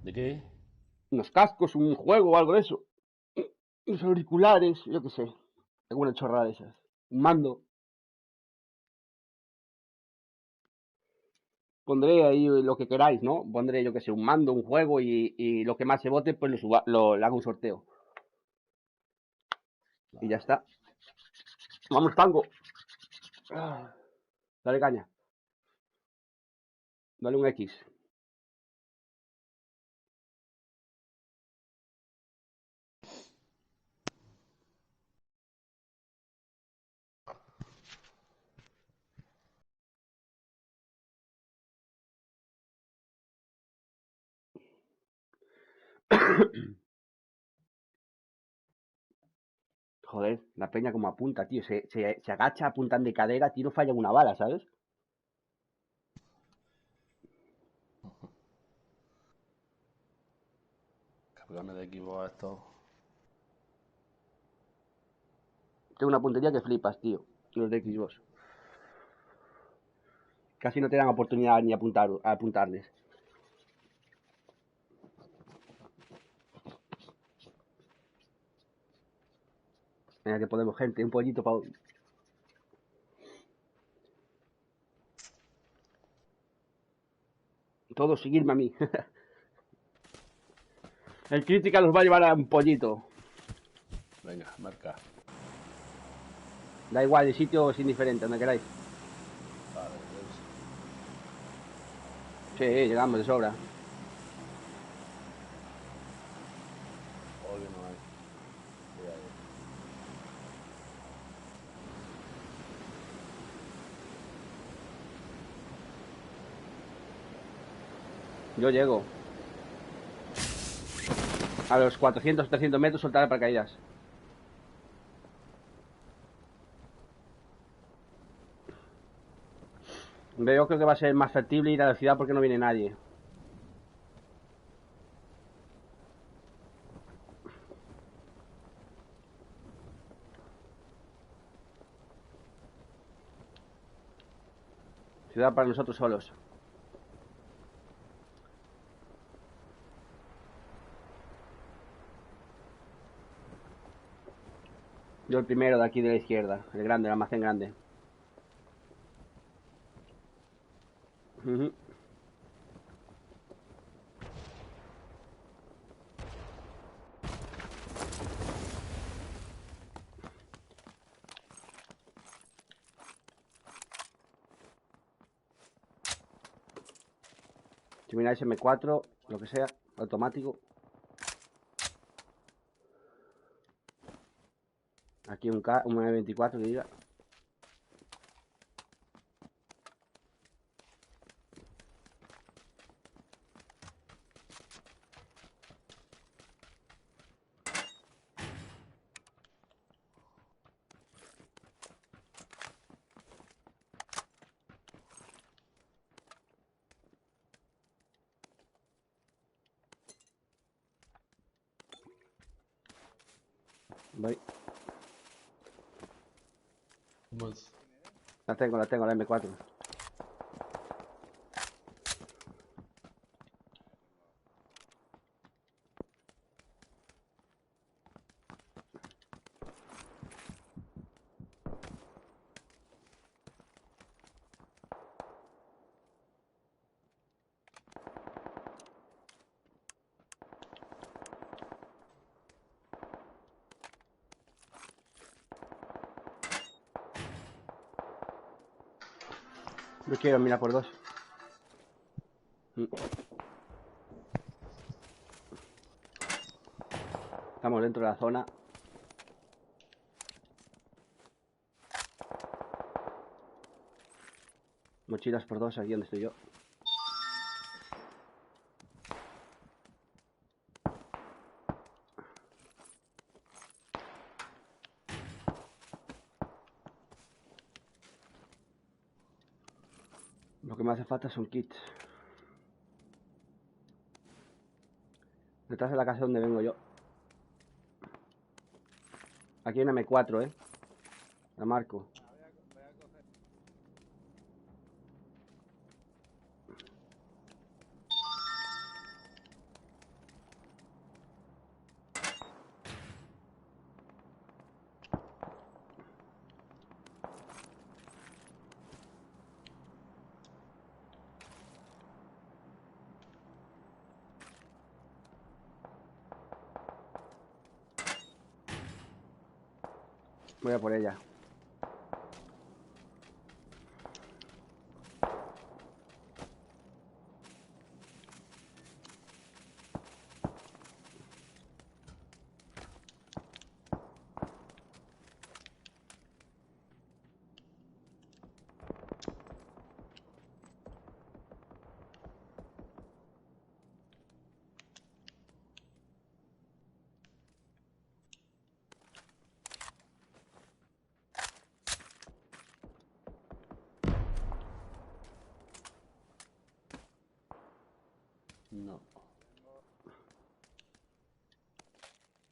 ¿De qué? Unos cascos, un juego o algo de eso. Unos auriculares, yo qué sé. Alguna chorrada de esas. Un mando. Pondré ahí lo que queráis, ¿no? Pondré, yo qué sé, un mando, un juego y lo que más se vote, pues le hago un sorteo. Y ya Vale. está. Vamos, tango. Ah, dale caña. Dale un X. Joder, la peña como apunta, tío. Se agacha, apuntan de cadera, tiro, falla una bala, ¿sabes? Cambiarme de equipo a esto. Tengo una puntería que flipas, tío. Los de Xbox. Casi no te dan oportunidad ni a apuntarles. Venga, que podemos, gente. Un pollito para... Todos seguirme a mí. El crítica los va a llevar a un pollito. Venga, marca. Da igual, el sitio es indiferente, donde queráis. Vale, pues. Sí, llegamos de sobra. Hoy no hay. Sí hay. Yo llego. A los 400 300 metros soltar el paracaídas. Yo creo que va a ser más factible ir a la ciudad porque no viene nadie. Ciudad para nosotros solos. Yo el primero de aquí de la izquierda. El grande, el almacén grande. Ujú. Si miráis M4, lo que sea, automático. Aquí un M24 que diga. Voy. Vamos. La tengo, la M4. Yo quiero mirar por dos. Estamos dentro de la zona. Mochilas por dos, aquí donde estoy yo. Lo que me hace falta son kits. Detrás de la casa donde vengo yo. Aquí hay una M4, La marco. Voy a por ella. No.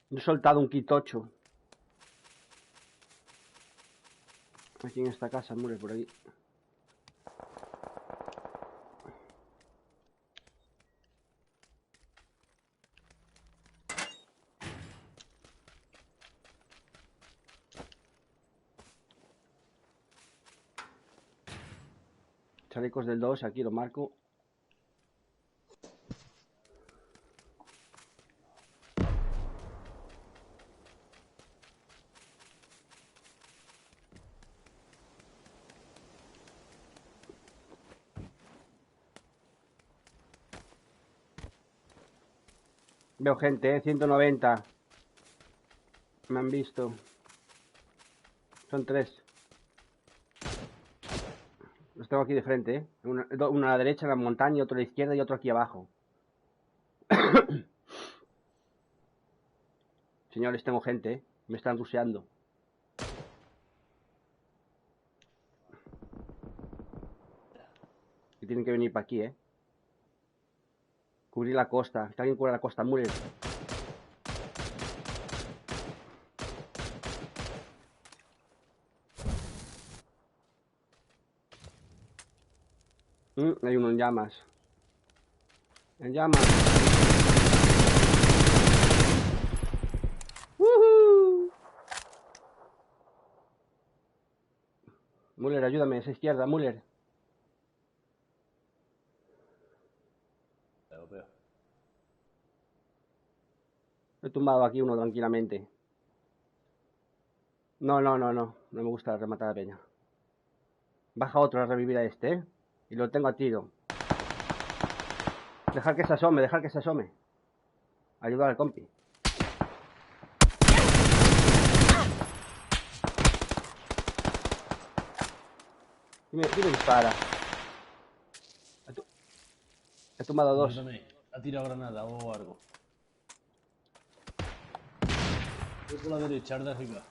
He soltado un kit 8. Aquí en esta casa, mure por ahí. Chalecos del 2, aquí lo marco. Veo gente, 190. Me han visto. Son 3. Los tengo aquí de frente, uno a la derecha en la montaña, otro a la izquierda y otro aquí abajo. Señores, tengo gente, me están rusheando. Y tienen que venir para aquí, Cubrir la costa. Que alguien cubra la costa, Muller. Hay uno en llamas. En llamas. ¡Woohoo! Muller, ayúdame, esa izquierda, Muller. Veo. He tumbado aquí uno tranquilamente. No me gusta rematar a peña. Baja otro a revivir a este, Y lo tengo a tiro. Dejar que se asome, Ayudar al compi. Dime dispara. He tumbado 2. Ha tirado granada o algo. Voy por la derecha, de arriba.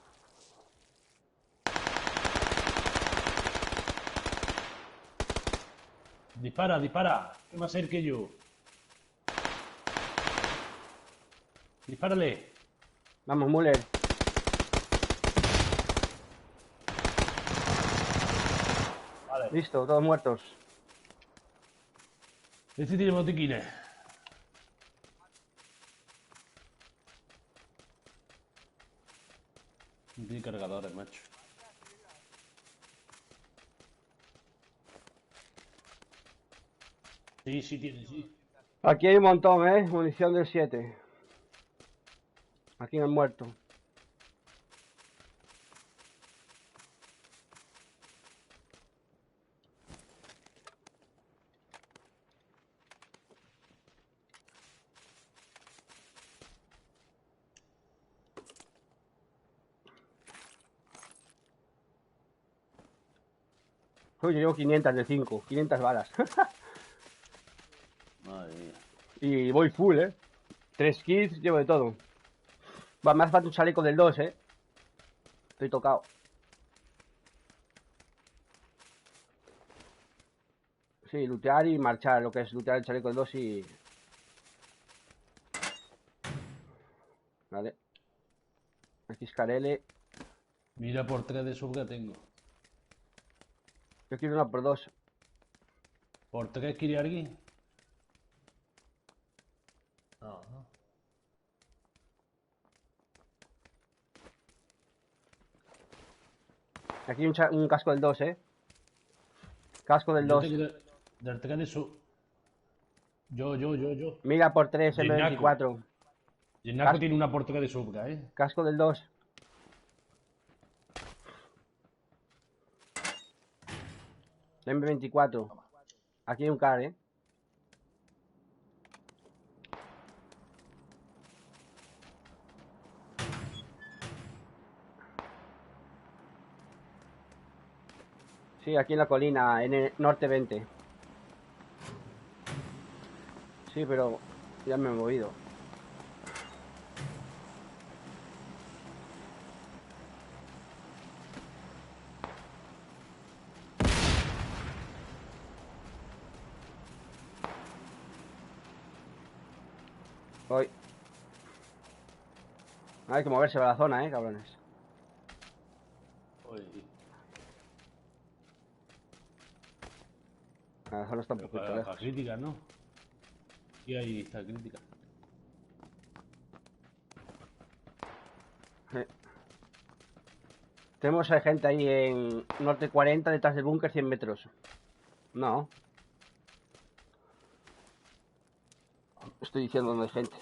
Dispara. Que más cerca que yo. Dispárale. Vamos, Muller. Vale. Listo, todos muertos. Este tiene botiquines. No tiene cargadores, macho. Sí tiene, sí. Aquí hay un montón, Munición del 7. Aquí han muerto. Uy, yo llevo 500 de 5. 500 balas. Madre mía. Y voy full, 3 kills, llevo de todo. Va, me hace falta un chaleco del 2, Estoy tocado. Sí, lootear y marchar. Lo que es lootear el chaleco del 2 y... Vale. Aquí es Carele. Mira por 3 de subga tengo. Yo quiero una por 2. ¿Por 3 quiere alguien? No. Aquí un casco del 2, Casco del 2. Del 3 de su... Yo. Mira por 3, Yenako. M24. Yenako tiene una por 3 de subga, Casco del 2. M24. Toma. Aquí hay un car, ¿eh? Sí, aquí en la colina, en el norte 20. Sí, pero ya me he movido. Voy. Hay que moverse para la zona, cabrones. Uy, La zona está un pero poquito para lejos. crítica, ¿no? Y ahí está crítica. Tenemos gente ahí en norte 40, detrás del búnker 100 metros. No. Estoy diciendo donde hay gente.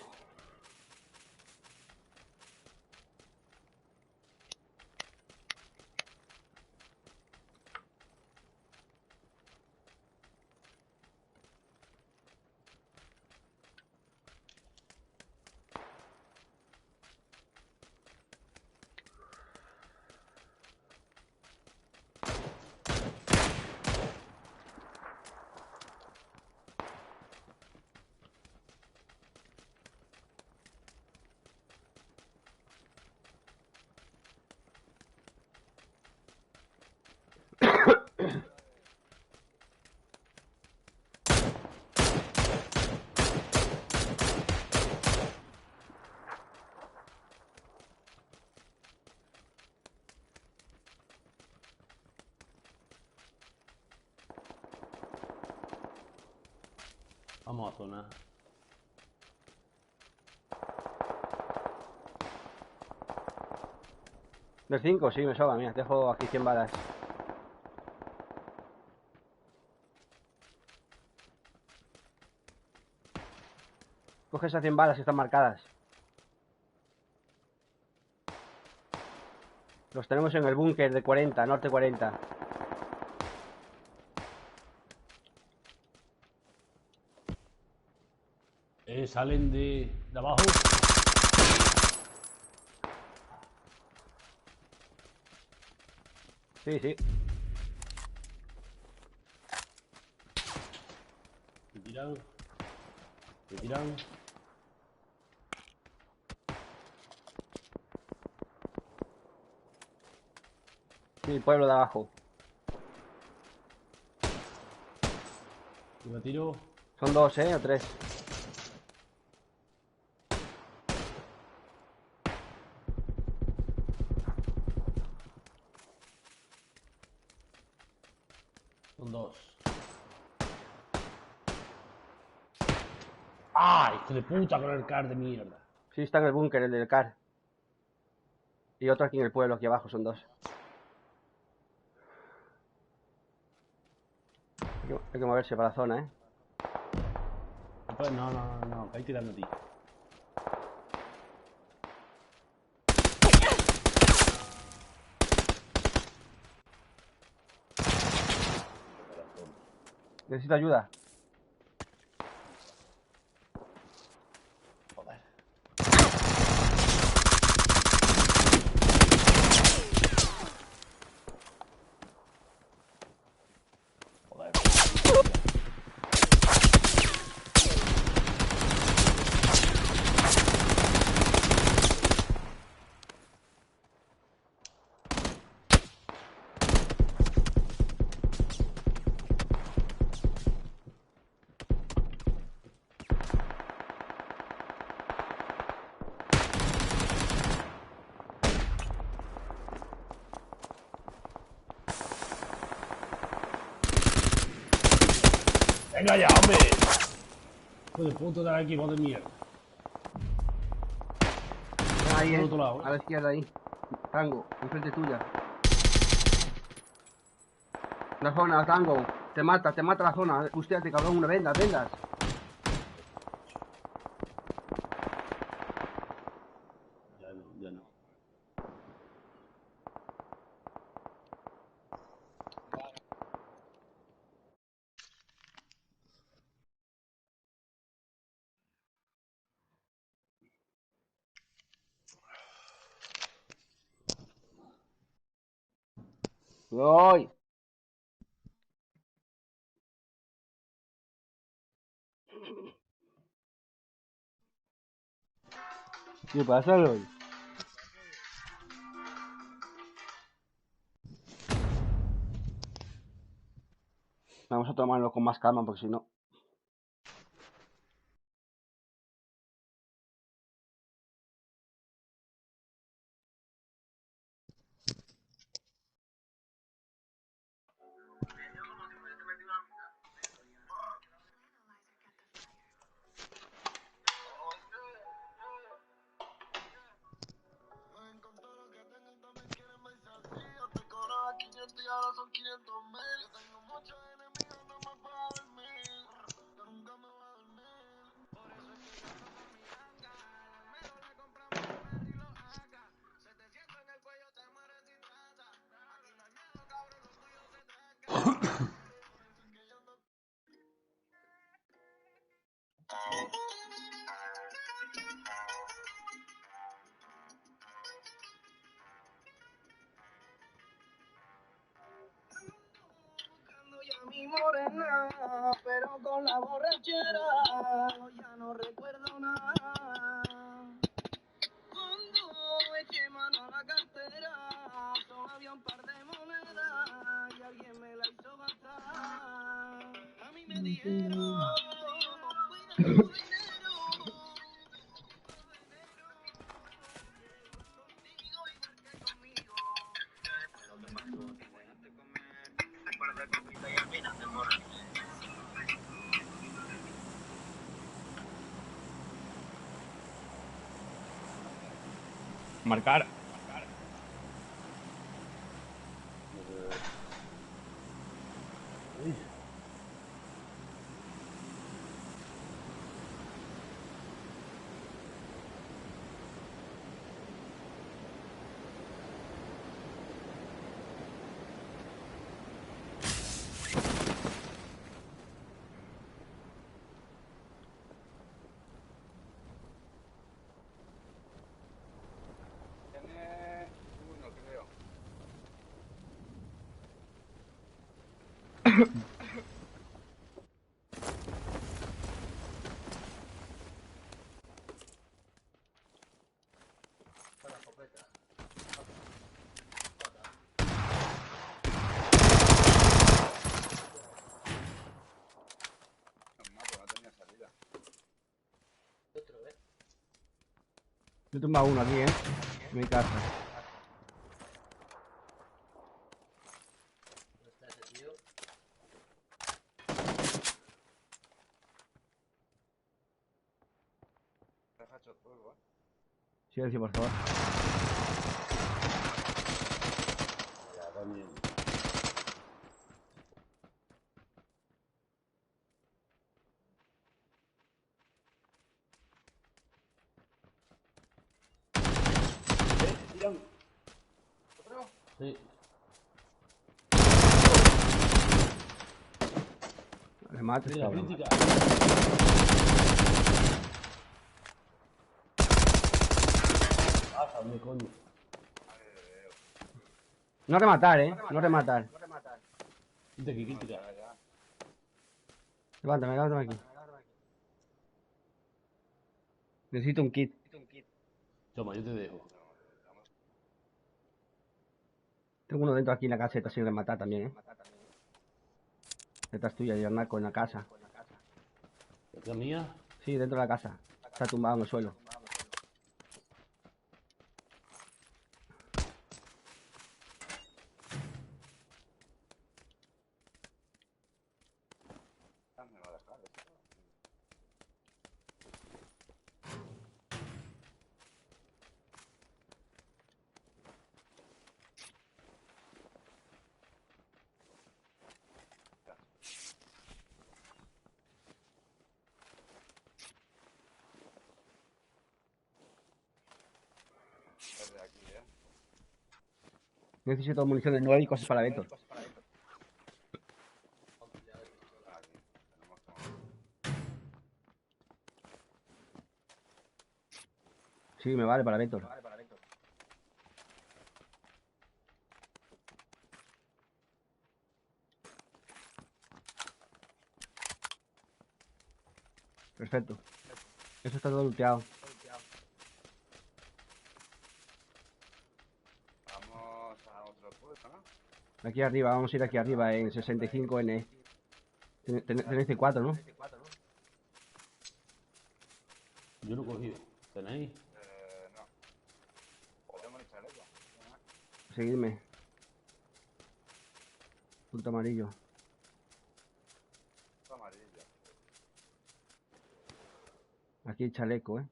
Vamos a zona. ¿De 5? Sí, me sobra, mira, te dejo aquí 100 balas. Coge esas 100 balas que están marcadas. Los tenemos en el búnker de 40, norte 40. Salen de abajo. Sí, sí. Se tiran. Se tiran. Sí, el pueblo de abajo. Y me tiro. Son 2, ¿eh? O 3. Son 2. ¡Ah! Hijo de puta con el car de mierda. Sí, está en el búnker, el del car. Y otro aquí en el pueblo, aquí abajo, son 2. Hay que moverse para la zona, ¿eh? Pues no, que hay tirando a ti. Necesito ayuda. Joder. Joder. Venga ya, hombre. Hijo de puta del equipo de mierda. Ahí, Por otro lado, a la izquierda, ahí. Tango, enfrente tuya. La zona, Tango. Te mata la zona. Hostia, cabrón, una vendas, vendas. Ya no, ya no. Voy. ¿Qué pasa, Loy? Vamos a tomarlo con más calma, porque si no... Mi morena, pero con la borrachera ya no recuerdo nada. Cuando eché mano a la cartera, solo había un par de monedas y alguien me la hizo gastar. A mí me dijeron, cuida tu dinero, contigo igual que conmigo. Lo que pasó que me dejaste comer, recuerda copita y al final te borré. Marcar. Uy. Tiene uno, creo. No tenía salida. Yo he tumbado uno aquí, en mi casa. Silencio, por favor. Ya, también. Tiran. ¿Otro? Sí. Le mato, Mira, este, crítica. Pásame, coño. No rematar, no rematar. Quita aquí, crítica. Levántame, levántame aquí. Necesito un kit. Toma, yo te dejo. Tengo uno dentro aquí en la caseta sin rematar también, Detrás tuya, y narco en la casa. ¿La mía? Sí, dentro de la casa. Está tumbado en el suelo. Necesito municiones nuevas y cosas para Beto. Sí, me vale para Beto. Perfecto. Eso está todo looteado. Vamos a otro puesto, ¿no? Aquí arriba, vamos a ir aquí arriba en 65N. Tenéis C4, ¿no? Yo lo he cogido. ¿Tenéis? No. Podemos ni chaleco. Seguidme. Punto amarillo. Amarillo. Aquí el chaleco, ¿eh?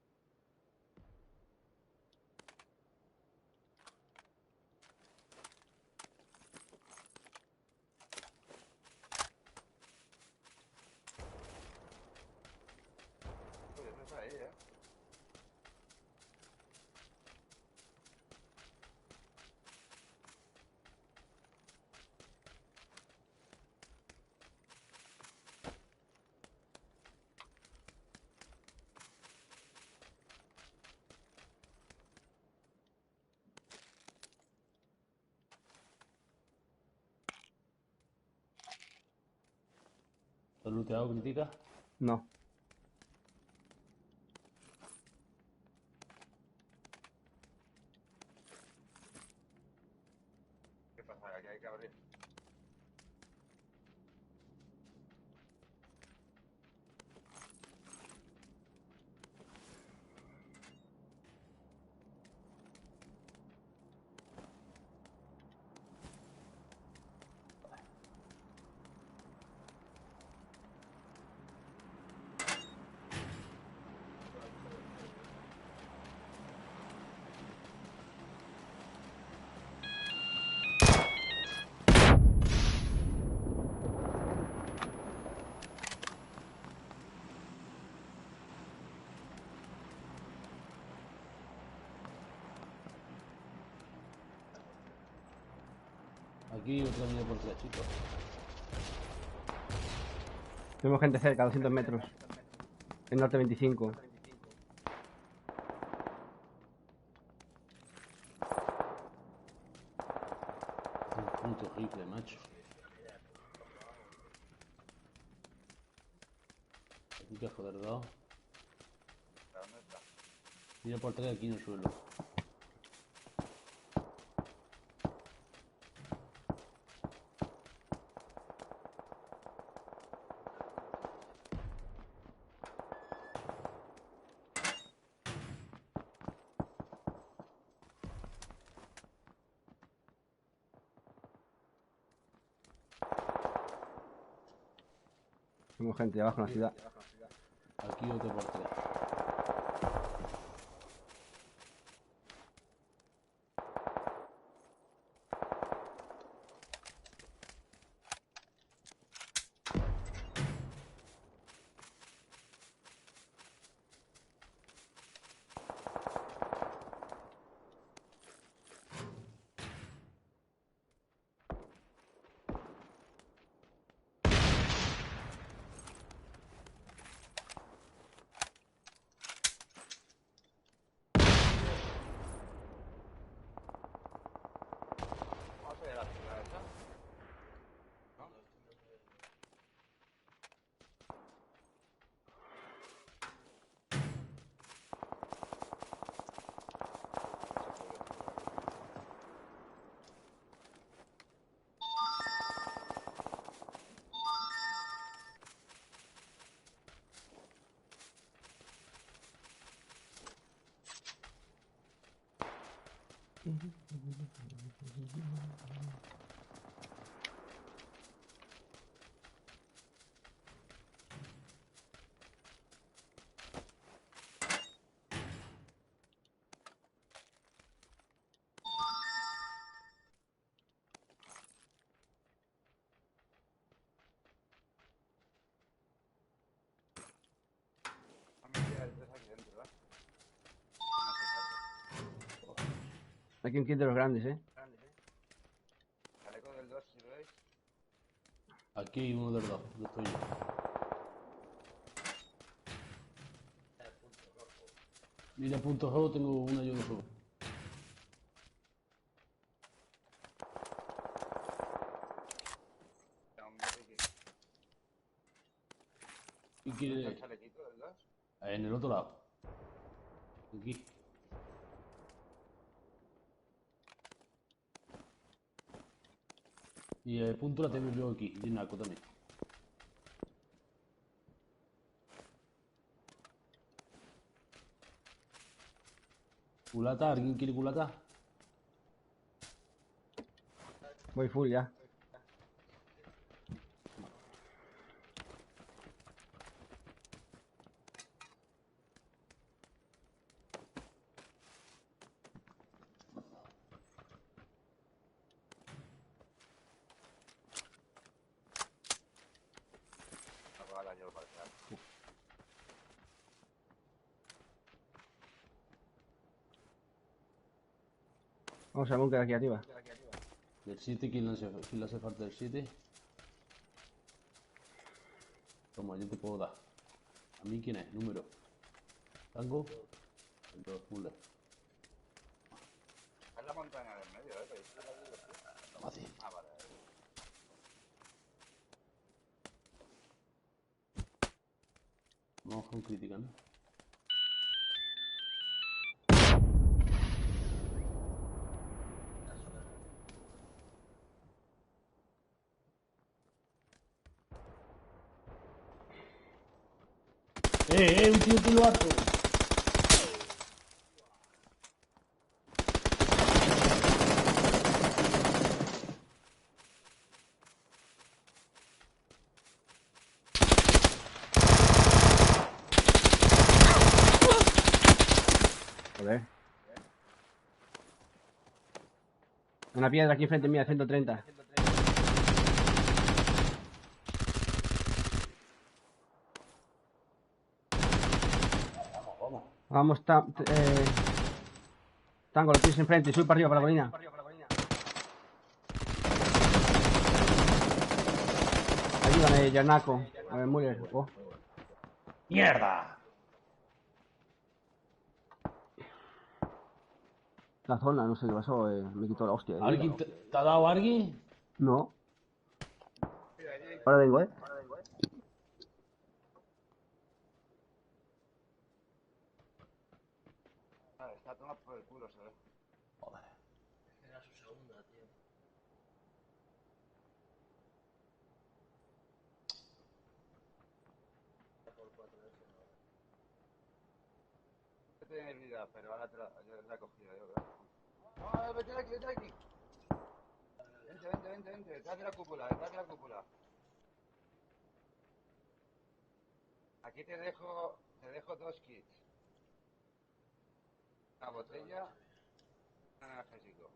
Uy, eso está ahí, ¿eh? ¿Lo has looteado, Critica? No. ¿Qué pasa? Aquí hay que abrir. Aquí otra unidad por 3, chicos. Tenemos gente cerca, 200 metros. En norte 25. Un puto rifle, macho. Aquí que joder dado. ¿Dónde está? Mira por 3 aquí en el suelo. Tenemos gente abajo en la ciudad. Aquí otro por 3. ¿Cómo se ve la ciudad esa? ¿No? El 3 aquí dentro, ¿verdad? Aquí un kit de los grandes, ¿eh? Chaleco del 2, si lo veis. Aquí hay uno del 2, lo estoy yo. Mira, punto rojo, tengo una yo de fuego. Tengo un Mickey. ¿Y ¿Dónde está el quiere? chalequito del 2? En el otro lado. Aquí. Y el punto la tengo yo aquí, de narco también. ¿Culata? ¿Alguien quiere culata? Voy full ya. Apaga la yo para atrás. Vamos al búnker aquí arriba. Del 7, ¿quién le hace falta del 7? Toma, yo te puedo dar. ¿A mí quién es? Número. ¿Tango? El 2, Muller. Es la montaña del medio, pero está la dirección. Toma así. Ah, vale. Vamos con crítica, ¿no? Un tío lo harto. Joder. Una piedra aquí enfrente mía, 130. Vamos. Vamos, Tango, lo tienes enfrente, sube para arriba, para la colina. Ayúdame, Yarnaco. A ver, Muller. Oh. ¡Mierda! La zona, no sé qué pasó, me quitó la hostia. ¿Alguien te ha dado alguien? No. Ahora vengo, Vale, está tomado por el culo, ¿sabes? Joder. Era su segunda, tío. Por 4 ese, ¿no? No tiene vida, pero ahora yo la he cogido yo, ¿verdad? No, vete de aquí, vete de aquí. Vente, detrás de la cúpula, detrás de la cúpula. Aquí te dejo 2 kits. Una botella, un analgésico.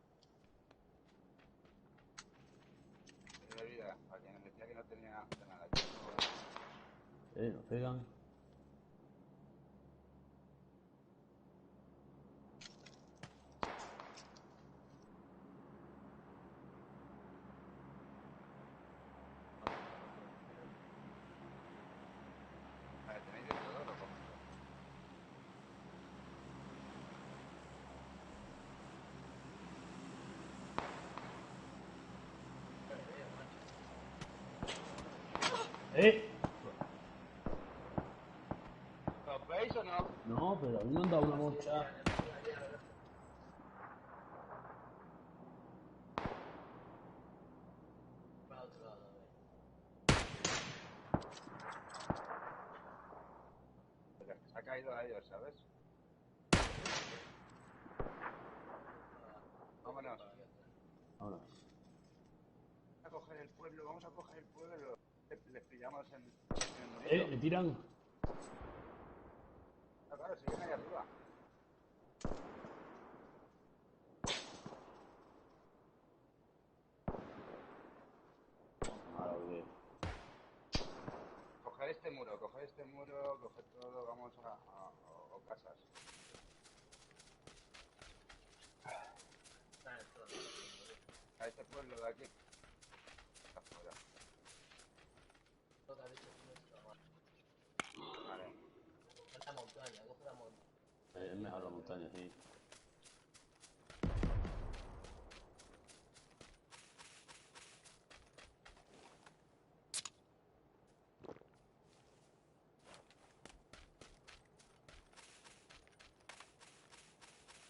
De vida, para quien me decía que no tenía de nada. Nos pegan. Vale, tenéis de todo, lo cojo. ¿Los veis o no? No, pero a mí me han dado una mocha. Para otro lado, a ver. Porque se ha caído a ellos, ¿sabes? Vámonos. Ahora. Vamos a coger el pueblo, vamos a coger el pueblo. Les pillamos en el molino. Me tiran. Ah, claro, siguen ahí arriba. Ahora que... Coger este muro, coger todo, vamos a casas. Está en el trono. A este pueblo de aquí. Afuera. Lo que ha dicho es nuestro, vale. Vale. Es la montaña, coge la montaña. Es mejor la montaña, sí.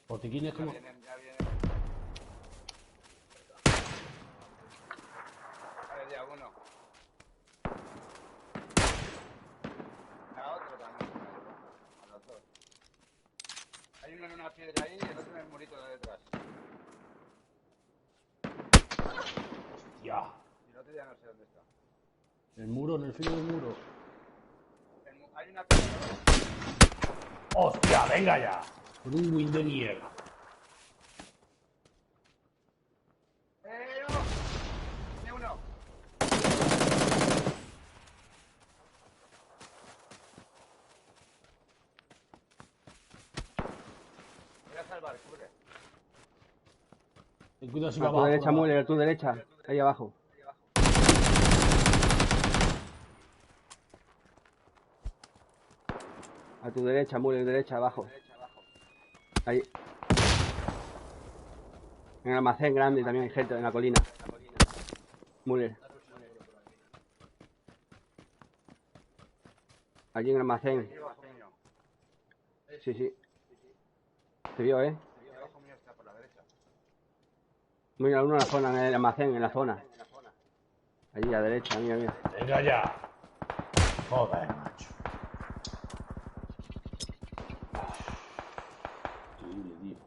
Botiquines Ya como... vienen, ya vienen. Vale, ya uno. A otro también. A los dos. Hay uno en una piedra ahí y el otro en el murito de detrás. Ya. Y el otro ya no sé dónde está. El muro, en el filo del muro. Hay una piedra. ¡Hostia, venga ya! Con un win de mierda. ¡No! ¡Tiene uno! Voy a salvar, cubre. Ten cuidado si A va tu abajo. derecha, por Muller, a tu derecha. Ahí abajo. A tu derecha, Muller, derecha, abajo. Ahí. En el almacén grande también hay gente en la colina. Muller. Allí en el almacén. Aquí abajo mío. Sí, sí. Te vio, ¿eh? Aquí abajo mío está por la derecha. Mira, uno en la zona, en el almacén, en la zona. Allí a la derecha, mira, mira. Venga ya. Joder, macho. Increíble, tío.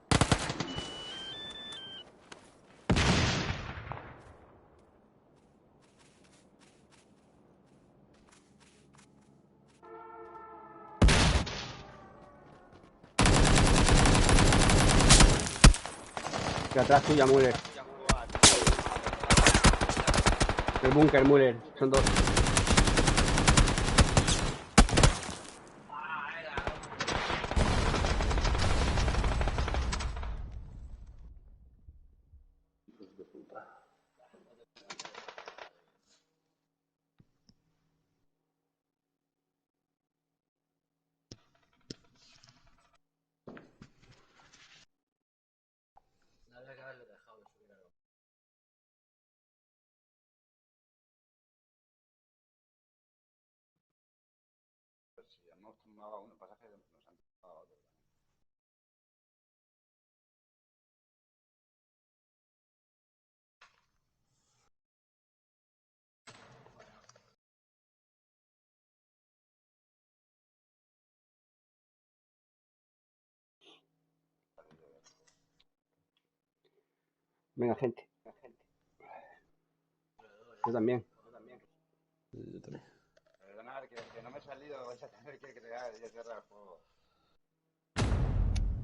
Que atrás tuya, Muller. El búnker, Muller. Son dos. Hijos de puta. No había que haberle dejado de subir algo. Pues si hemos tumbado a uno, pasa que nos han tumbado a otro. Venga, gente. Yo también. Yo también. Perdonad, que no me he salido, vais a tener que crear y cerrar el juego.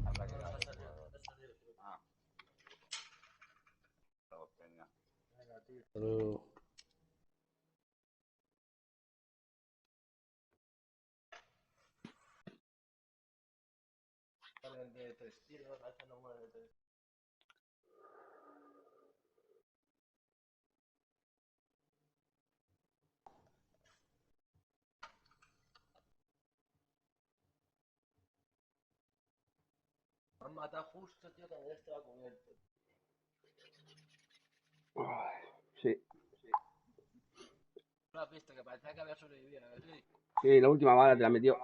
Habrá que dar el juego. Ah. No, venga. Pero... Salen de 3 tiros, a veces no mueren de 3. Me han matado justo, tío, cuando ya estaba cubierto. Sí. ¿No has visto? Que parecía que había sobrevivido, ¿sí? Sí, la última bala te la metió.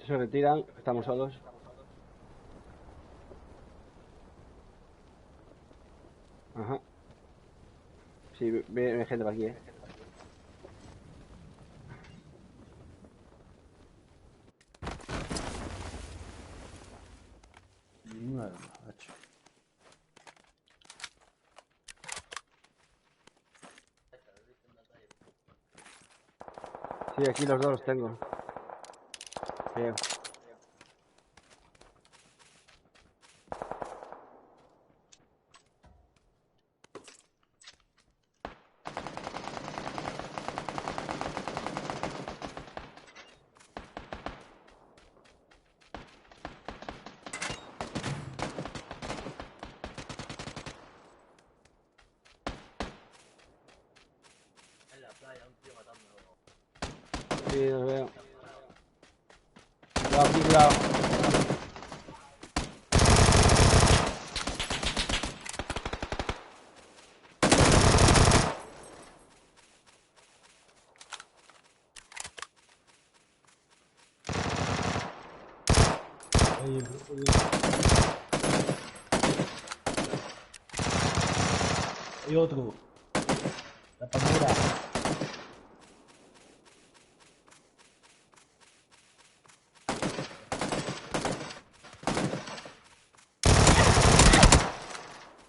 Se retiran, estamos solos. Ajá. Sí, viene gente por aquí, Madre mía, macho. Sí, aquí los dos los tengo. Bien. En la playa, un tío matándolo. Sí, los veo. Cuidado aquí, cuidado. Oye, hay otro. La palmera.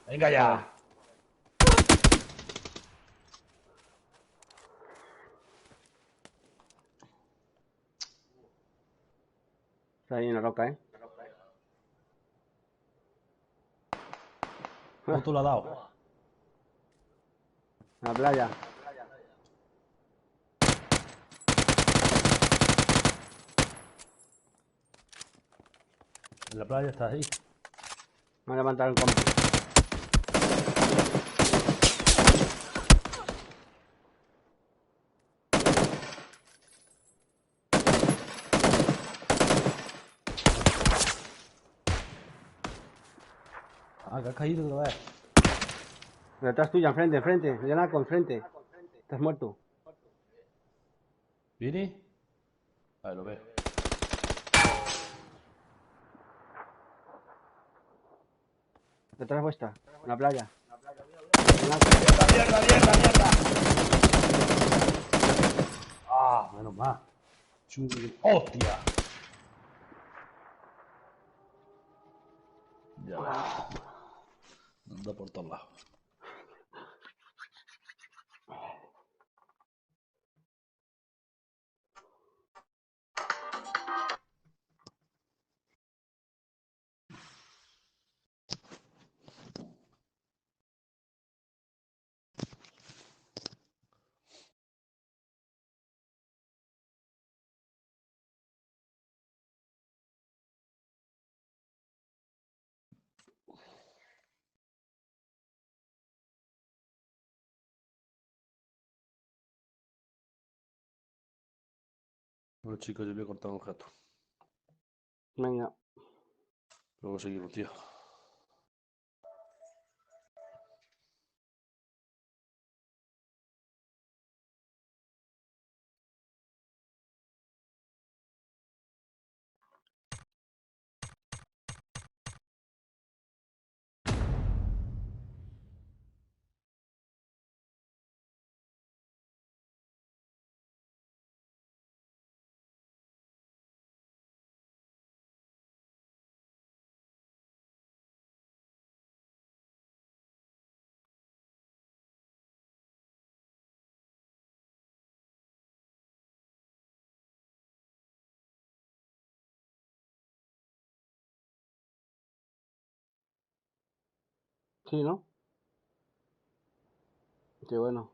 Venga ya. Está ahí en la roca, ¿eh? ¿Cuánto lo ha dado? En la playa. En la playa estás ahí. Van a levantar un compi. Ah, que has caído otra vez. Detrás tuya, enfrente, enfrente. Yanaco, enfrente. Estás muerto. ¿Viene? Vale, lo veo. Detrás vuestra. En la playa. ¡Mierda, mierda, mierda! Ah, menos mal. ¡Hostia! Ya ves. Anda por todos lados. Bueno, chicos, yo voy a cortar un gato. Venga. Luego seguimos, tío. Sí, ¿no? Qué bueno.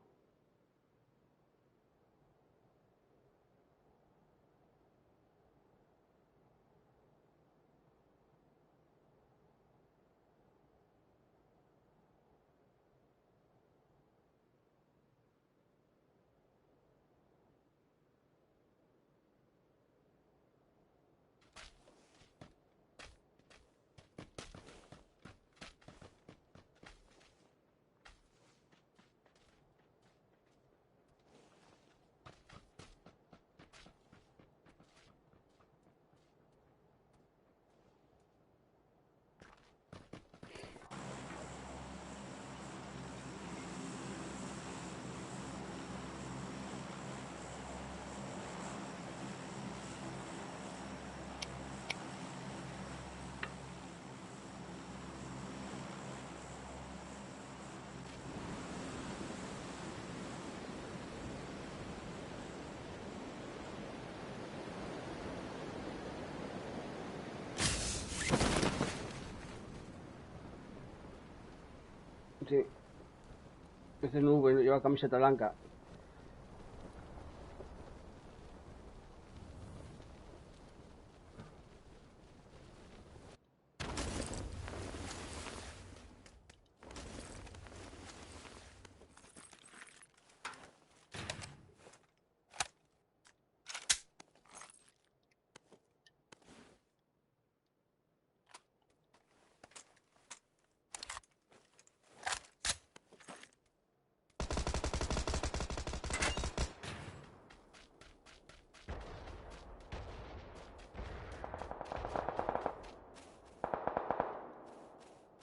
Ese nube lleva camiseta blanca.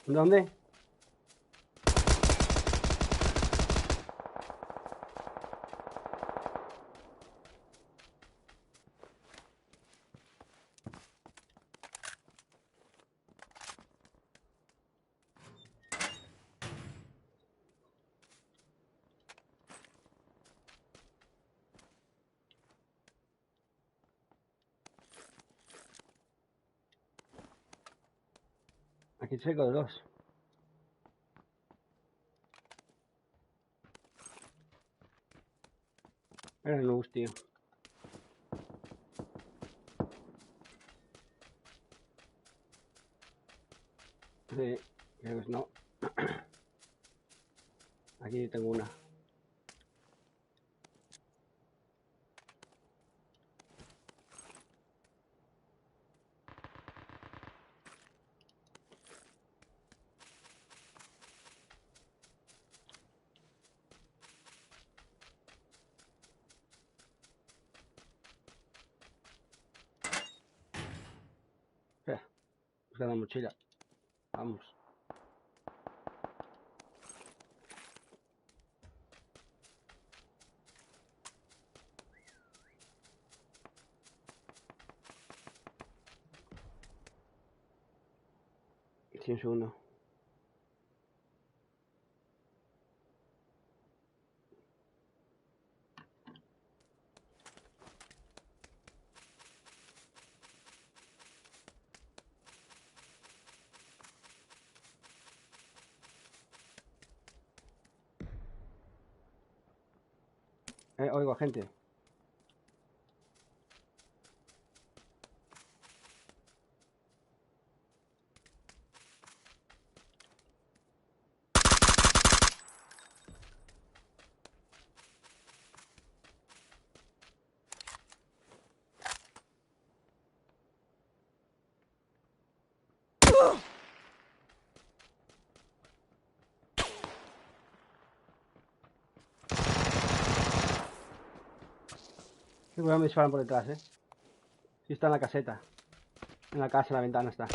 ¿Dónde? Aquí seco de dos. Era el nubes, tío. Sí, creo que no. Aquí tengo una. Espera, busca la mochila. Vamos. Sí, un segundo. Oigo, gente. Cuidado, me disparan por detrás, Sí, está en la caseta. En la casa, en la ventana está.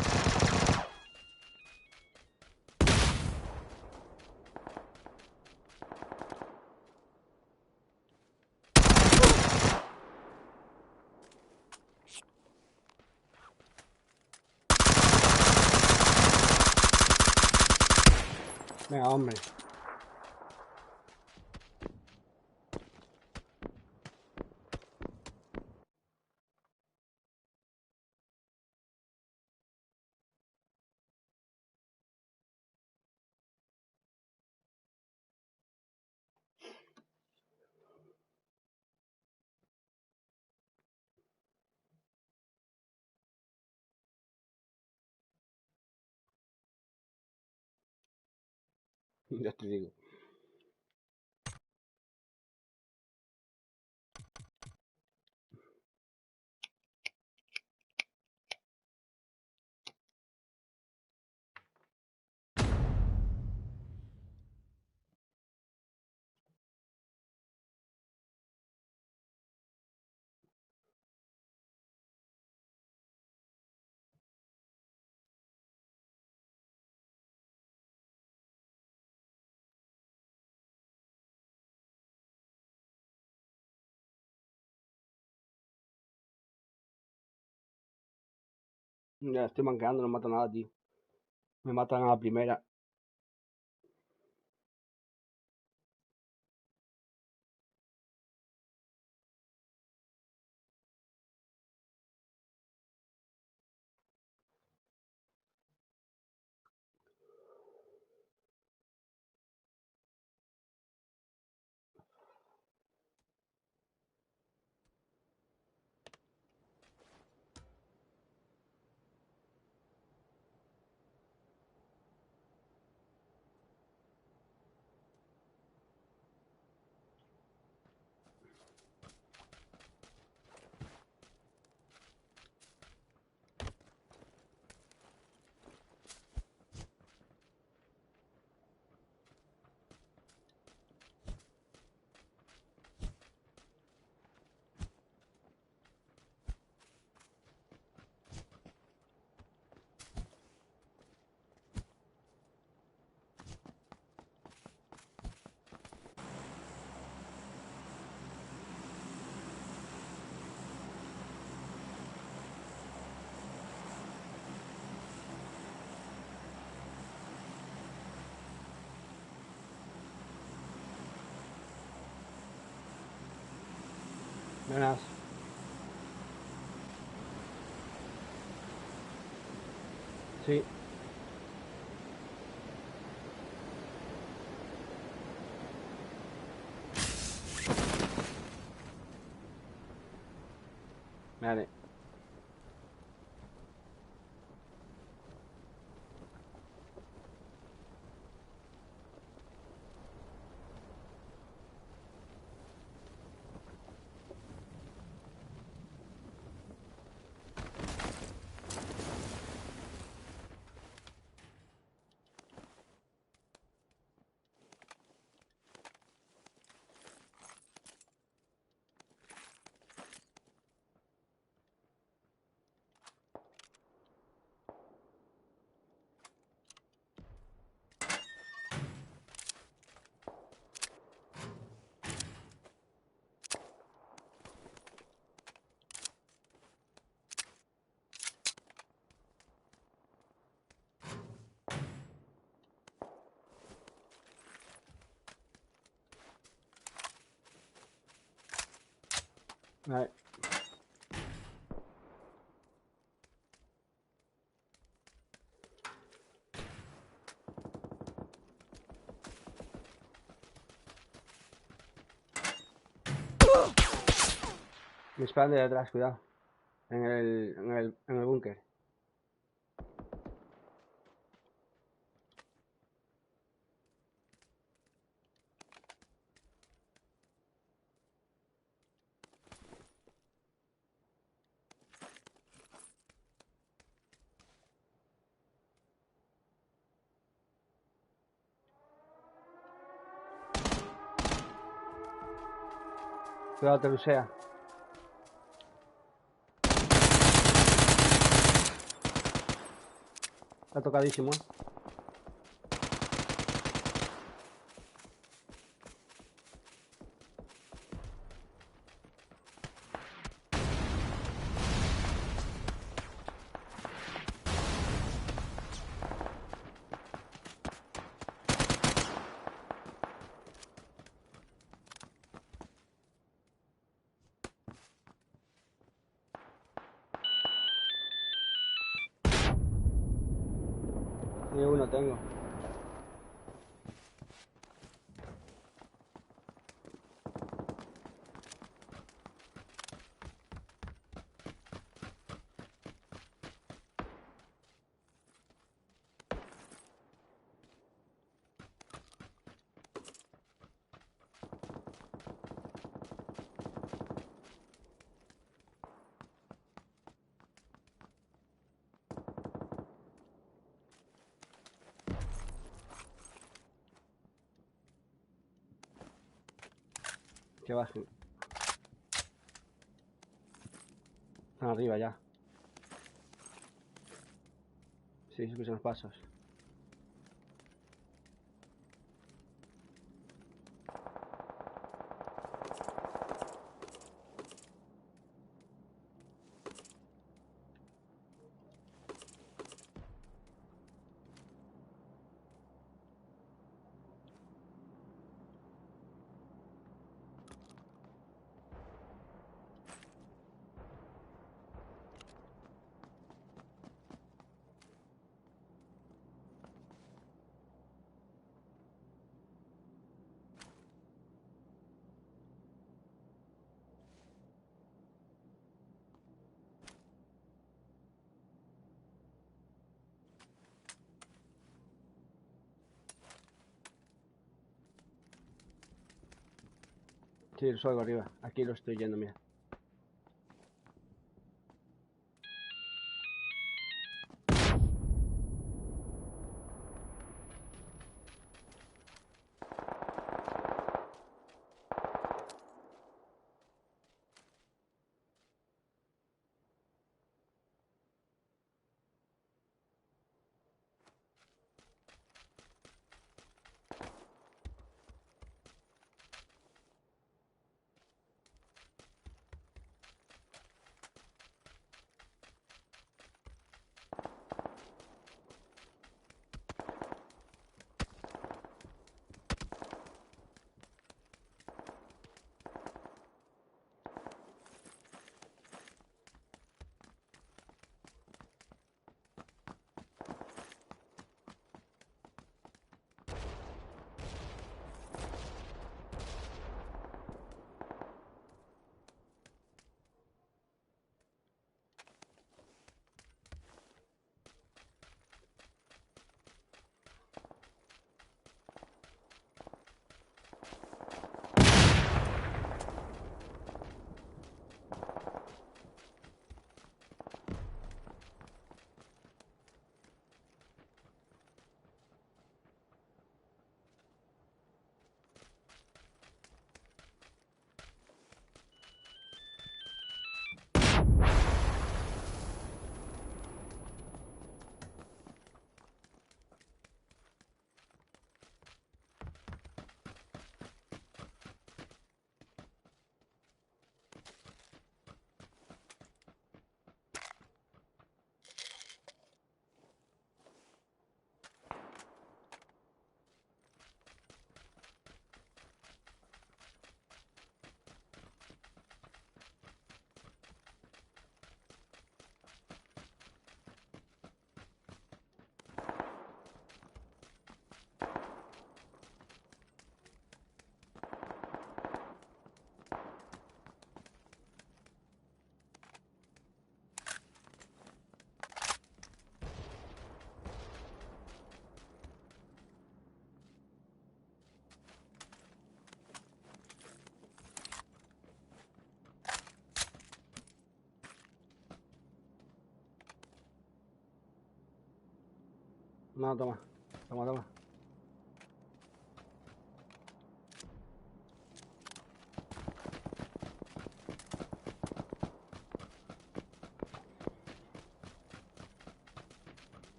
Venga, hombre. Ya te digo. Ya estoy manqueando, no mata nada, tío. Me matan a la primera. Buenas. Sí. Vale. Vale. Me disparan de detrás, cuidado. En el búnker. Cuidado, te rusea. Está tocadísimo, ¿eh? Ni uno tengo. Que bajen. Están arriba ya. Sí, escuchan los pasos. Sí, lo suelgo arriba. Aquí lo estoy yendo, mira. No, toma. Toma, toma.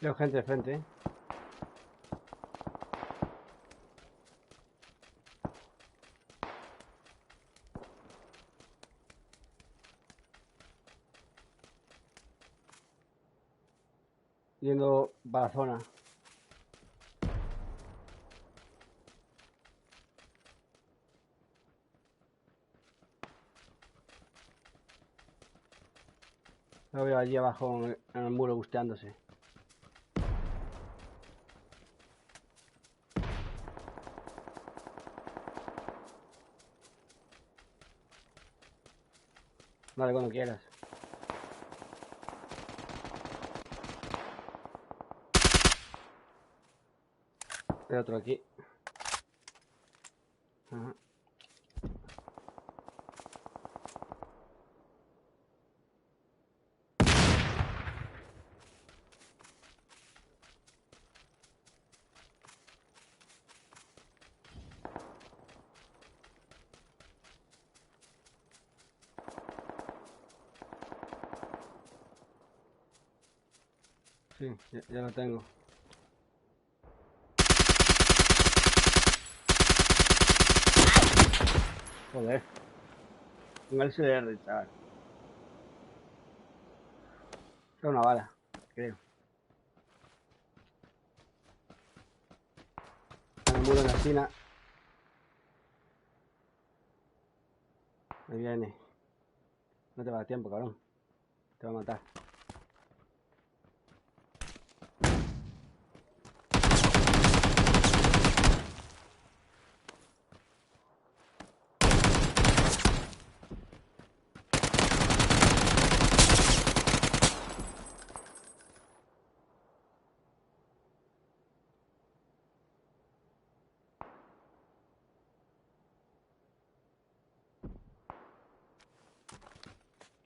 Veo gente de frente, ¿eh? Yendo para la zona. Lo veo allí abajo en el muro busteándose. Dale cuando quieras. Hay otro aquí. Ajá. Sí, ya lo tengo. Joder. Un LCR, chaval. Es una bala, creo. Está en el muro en la esquina. Ahí viene. No te va a dar tiempo, cabrón. Te va a matar.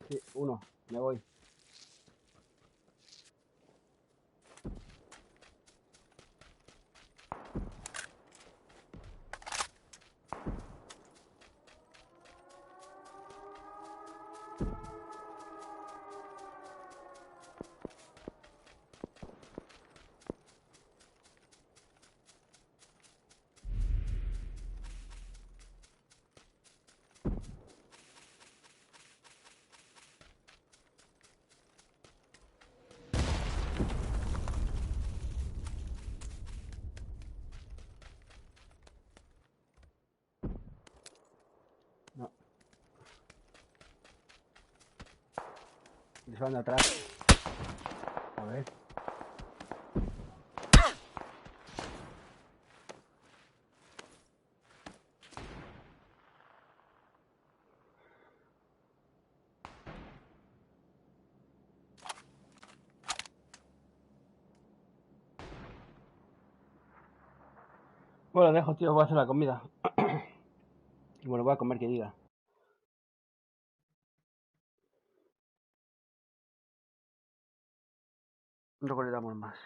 Sí, uno. Me voy. No. Disparando atrás. A ver. Bueno, dejo, tío. Voy a hacer la comida. Y bueno, voy a comer que diga. Luego le damos más.